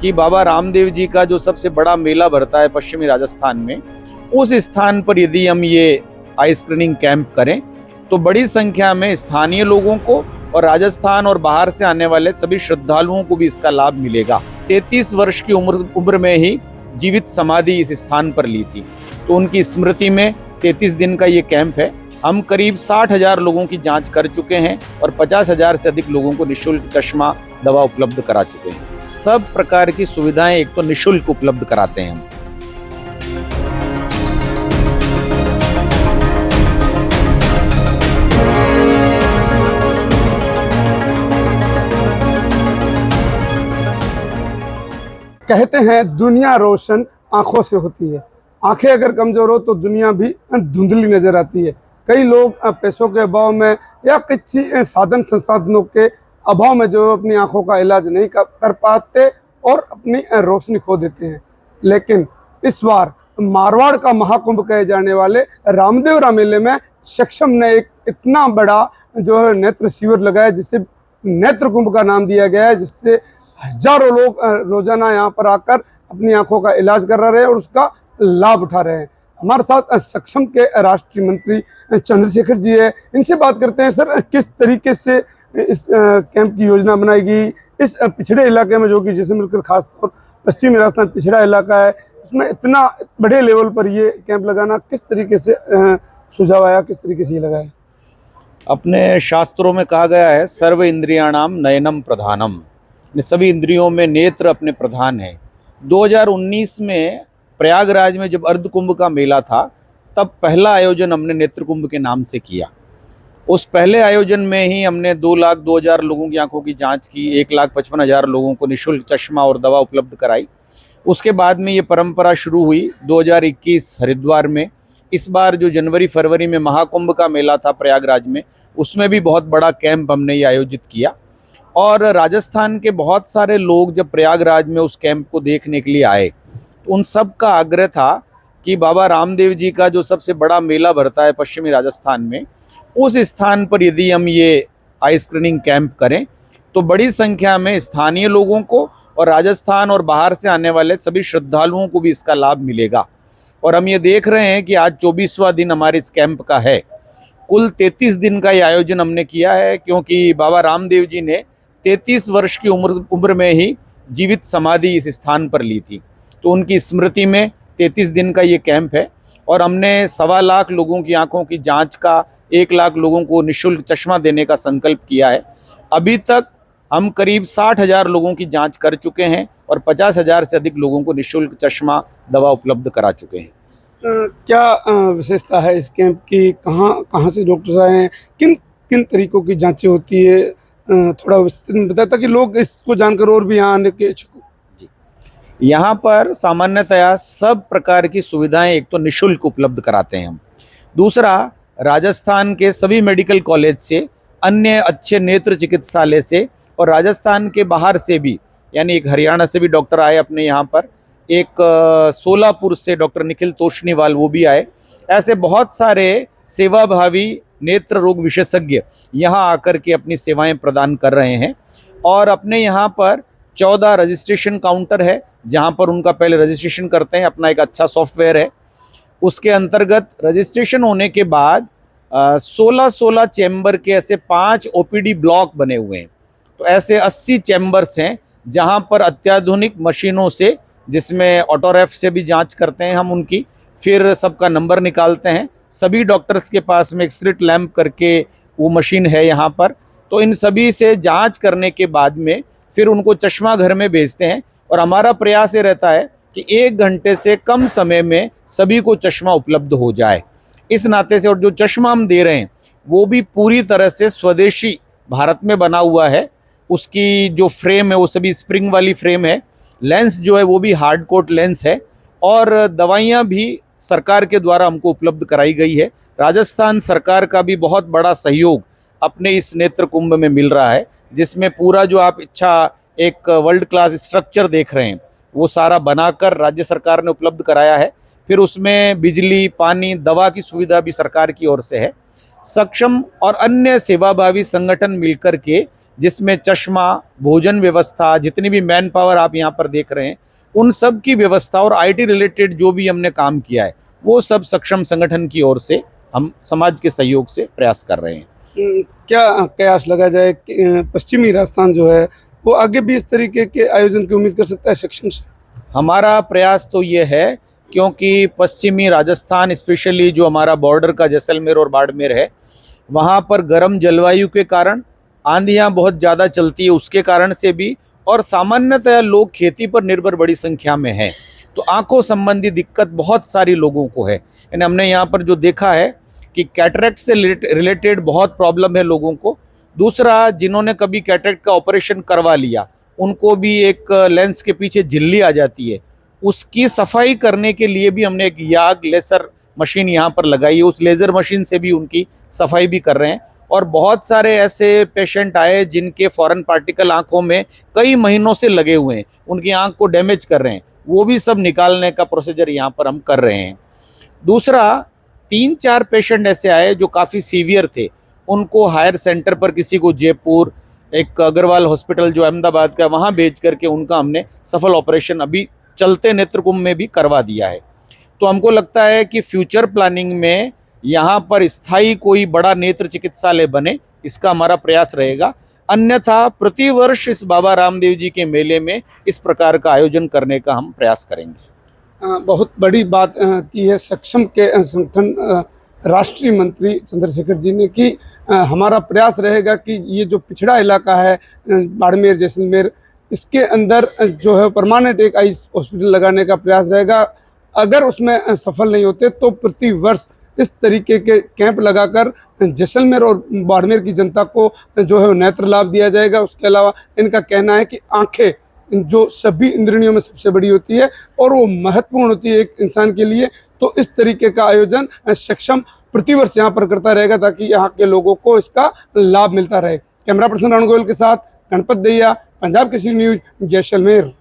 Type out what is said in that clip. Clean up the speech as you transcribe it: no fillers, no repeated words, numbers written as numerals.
कि बाबा रामदेव जी का जो सबसे बड़ा मेला भरता है पश्चिमी राजस्थान में, उस स्थान पर यदि हम ये आई स्क्रीनिंग कैंप करें तो बड़ी संख्या में स्थानीय लोगों को और राजस्थान और बाहर से आने वाले सभी श्रद्धालुओं को भी इसका लाभ मिलेगा। 33 वर्ष की उम्र में ही जीवित समाधि इस स्थान पर ली थी, तो उनकी स्मृति में 33 दिन का ये कैंप है। हम करीब 60,000 लोगों की जांच कर चुके हैं और 50,000 से अधिक लोगों को निःशुल्क चश्मा दवा उपलब्ध करा चुके हैं। सब प्रकार की सुविधाएं एक तो निःशुल्क उपलब्ध कराते हैं हम। कहते हैं दुनिया रोशन आंखों से होती है। आंखें अगर कमजोर हो तो दुनिया भी धुंधली नजर आती है। कई लोग पैसों के अभाव में या किसी साधन संसाधनों के अभाव में जो अपनी आंखों का इलाज नहीं कर पाते और अपनी रोशनी खो देते हैं। लेकिन इस बार मारवाड़ का महाकुंभ कहे जाने वाले रामदेवरा मेले में सक्षम ने एक इतना बड़ा जो है नेत्र शिविर लगाया, जिसे नेत्र कुंभ का नाम दिया गया है, जिससे हजारों लोग रोजाना यहाँ पर आकर अपनी आंखों का इलाज कर रहे हैं और उसका लाभ उठा रहे हैं। हमारे साथ सक्षम के राष्ट्रीय मंत्री चंद्रशेखर जी है, इनसे बात करते हैं। सर, किस तरीके से इस कैंप की योजना बनाएगी इस पिछड़े इलाके में, जो कि जैसलमेर खासतौर पश्चिमी राजस्थान पिछड़ा इलाका है, उसमें इतना बड़े लेवल पर ये कैंप लगाना किस तरीके से सुझाव आया, किस तरीके से ये लगाया? अपने शास्त्रों में कहा गया है सर्व इंद्रियाणाम नयनम प्रधानम, सभी इंद्रियों में नेत्र अपने प्रधान है। 2019 में प्रयागराज में जब अर्ध कुंभ का मेला था, तब पहला आयोजन हमने नेत्र कुंभ के नाम से किया। उस पहले आयोजन में ही हमने 2,02,000 लोगों की आंखों की जांच की, 1,55,000 लोगों को निःशुल्क चश्मा और दवा उपलब्ध कराई। उसके बाद में ये परंपरा शुरू हुई 2021 हरिद्वार में। इस बार जो जनवरी फरवरी में महाकुंभ का मेला था प्रयागराज में, उसमें भी बहुत बड़ा कैंप हमने ये आयोजित किया। और राजस्थान के बहुत सारे लोग जब प्रयागराज में उस कैंप को देखने के लिए आए, तो उन सब का आग्रह था कि बाबा रामदेव जी का जो सबसे बड़ा मेला भरता है पश्चिमी राजस्थान में, उस स्थान पर यदि हम ये आई स्क्रीनिंग कैंप करें तो बड़ी संख्या में स्थानीय लोगों को और राजस्थान और बाहर से आने वाले सभी श्रद्धालुओं को भी इसका लाभ मिलेगा। और हम ये देख रहे हैं कि आज 24वां दिन हमारे इस कैंप का है। कुल 33 दिन का ये आयोजन हमने किया है, क्योंकि बाबा रामदेव जी ने 33 वर्ष की उम्र में ही जीवित समाधि इस स्थान पर ली थी, तो उनकी स्मृति में 33 दिन का ये कैंप है। और हमने 1.25 लाख लोगों की आंखों की जांच का, 1 लाख लोगों को निःशुल्क चश्मा देने का संकल्प किया है। अभी तक हम करीब 60,000 लोगों की जांच कर चुके हैं और 50,000 से अधिक लोगों को निःशुल्क चश्मा दवा उपलब्ध करा चुके हैं। क्या विशेषता है इस कैंप की? कहाँ से डॉक्टर आए हैं, किन किन तरीकों की जांचें होती है, थोड़ा विस्तृत में बताया ताकि लोग इसको जानकर और भी यहाँ आने के इच्छुक हो। जी, यहाँ पर सामान्यतया सब प्रकार की सुविधाएं एक तो निःशुल्क उपलब्ध कराते हैं हम। दूसरा, राजस्थान के सभी मेडिकल कॉलेज से, अन्य अच्छे नेत्र चिकित्सालय से और राजस्थान के बाहर से भी, यानी एक हरियाणा से भी डॉक्टर आए अपने यहाँ पर, एक सोलापुर से डॉक्टर निखिल तोशनीवाल वो भी आए। ऐसे बहुत सारे सेवाभावी नेत्र रोग विशेषज्ञ यहाँ आकर के अपनी सेवाएं प्रदान कर रहे हैं। और अपने यहाँ पर 14 रजिस्ट्रेशन काउंटर है, जहाँ पर उनका पहले रजिस्ट्रेशन करते हैं। अपना एक अच्छा सॉफ्टवेयर है, उसके अंतर्गत रजिस्ट्रेशन होने के बाद 16 चैम्बर के ऐसे 5 ओपीडी ब्लॉक बने हुए हैं। तो ऐसे 80 चैम्बर्स हैं जहाँ पर अत्याधुनिक मशीनों से, जिसमें ऑटोरेफ से भी जाँच करते हैं हम उनकी, फिर सबका नंबर निकालते हैं। सभी डॉक्टर्स के पास में एक स्ट्रीट लैंप करके वो मशीन है यहाँ पर। तो इन सभी से जांच करने के बाद में फिर उनको चश्मा घर में भेजते हैं। और हमारा प्रयास ये रहता है कि 1 घंटे से कम समय में सभी को चश्मा उपलब्ध हो जाए। इस नाते से, और जो चश्मा हम दे रहे हैं वो भी पूरी तरह से स्वदेशी भारत में बना हुआ है। उसकी जो फ्रेम है वो सभी स्प्रिंग वाली फ्रेम है, लेंस जो है वो भी हार्ड कोट लेंस है, और दवाइयाँ भी सरकार के द्वारा हमको उपलब्ध कराई गई है। राजस्थान सरकार का भी बहुत बड़ा सहयोग अपने इस नेत्र कुंभ में मिल रहा है, जिसमें पूरा जो आप एक वर्ल्ड क्लास स्ट्रक्चर देख रहे हैं वो सारा बनाकर राज्य सरकार ने उपलब्ध कराया है। फिर उसमें बिजली, पानी, दवा की सुविधा भी सरकार की ओर से है। सक्षम और अन्य सेवाभावी संगठन मिलकर के जिसमें चश्मा, भोजन व्यवस्था, जितनी भी मैन पावर आप यहाँ पर देख रहे हैं, उन सब की व्यवस्था और आईटी रिलेटेड जो भी हमने काम किया है वो सब सक्षम संगठन की ओर से हम समाज के सहयोग से प्रयास कर रहे हैं। क्या कयास लगा जाए कि पश्चिमी राजस्थान जो है वो आगे भी इस तरीके के आयोजन की उम्मीद कर सकता है सक्षम से? हमारा प्रयास तो ये है, क्योंकि पश्चिमी राजस्थान स्पेशली जो हमारा बॉर्डर का जैसलमेर और बाड़मेर है, वहाँ पर गर्म जलवायु के कारण आंधियाँ बहुत ज़्यादा चलती है, उसके कारण से भी, और सामान्यतः लोग खेती पर निर्भर बड़ी संख्या में हैं, तो आंखों संबंधी दिक्कत बहुत सारी लोगों को है। यानी हमने यहाँ पर जो देखा है कि कैटरेक्ट से रिलेटेड बहुत प्रॉब्लम है लोगों को। दूसरा, जिन्होंने कभी कैटरेक्ट का ऑपरेशन करवा लिया उनको भी एक लेंस के पीछे झिल्ली आ जाती है, उसकी सफाई करने के लिए भी हमने एक याग लेसर मशीन यहाँ पर लगाई है, उस लेज़र मशीन से भी उनकी सफाई भी कर रहे हैं। और बहुत सारे ऐसे पेशेंट आए जिनके फॉरेन पार्टिकल आंखों में कई महीनों से लगे हुए हैं, उनकी आंख को डैमेज कर रहे हैं, वो भी सब निकालने का प्रोसीजर यहाँ पर हम कर रहे हैं। दूसरा, 3-4 पेशेंट ऐसे आए जो काफ़ी सीवियर थे, उनको हायर सेंटर पर, किसी को जयपुर, एक अग्रवाल हॉस्पिटल जो अहमदाबाद का, वहाँ भेज करके उनका हमने सफल ऑपरेशन अभी चलते नेत्र कुंभ में भी करवा दिया है। तो हमको लगता है कि फ्यूचर प्लानिंग में यहाँ पर स्थायी कोई बड़ा नेत्र चिकित्सालय बने, इसका हमारा प्रयास रहेगा। अन्यथा प्रतिवर्ष इस बाबा रामदेव जी के मेले में इस प्रकार का आयोजन करने का हम प्रयास करेंगे। बहुत बड़ी बात की है सक्षम के संगठन राष्ट्रीय मंत्री चंद्रशेखर जी ने कि हमारा प्रयास रहेगा कि ये जो पिछड़ा इलाका है बाड़मेर जैसलमेर, इसके अंदर जो है परमानेंट एक आई हॉस्पिटल लगाने का प्रयास रहेगा। अगर उसमें सफल नहीं होते तो प्रति वर्ष इस तरीके के कैंप लगाकर जैसलमेर और बाड़मेर की जनता को जो है नेत्र लाभ दिया जाएगा। उसके अलावा इनका कहना है कि आंखें जो सभी इंद्रियों में सबसे बड़ी होती है और वो महत्वपूर्ण होती है एक इंसान के लिए, तो इस तरीके का आयोजन सक्षम प्रतिवर्ष यहाँ पर करता रहेगा ताकि यहाँ के लोगों को इसका लाभ मिलता रहे। कैमरा पर्सन रणगोयल के साथ गणपत दहिया, पंजाब केसरी न्यूज, जैसलमेर।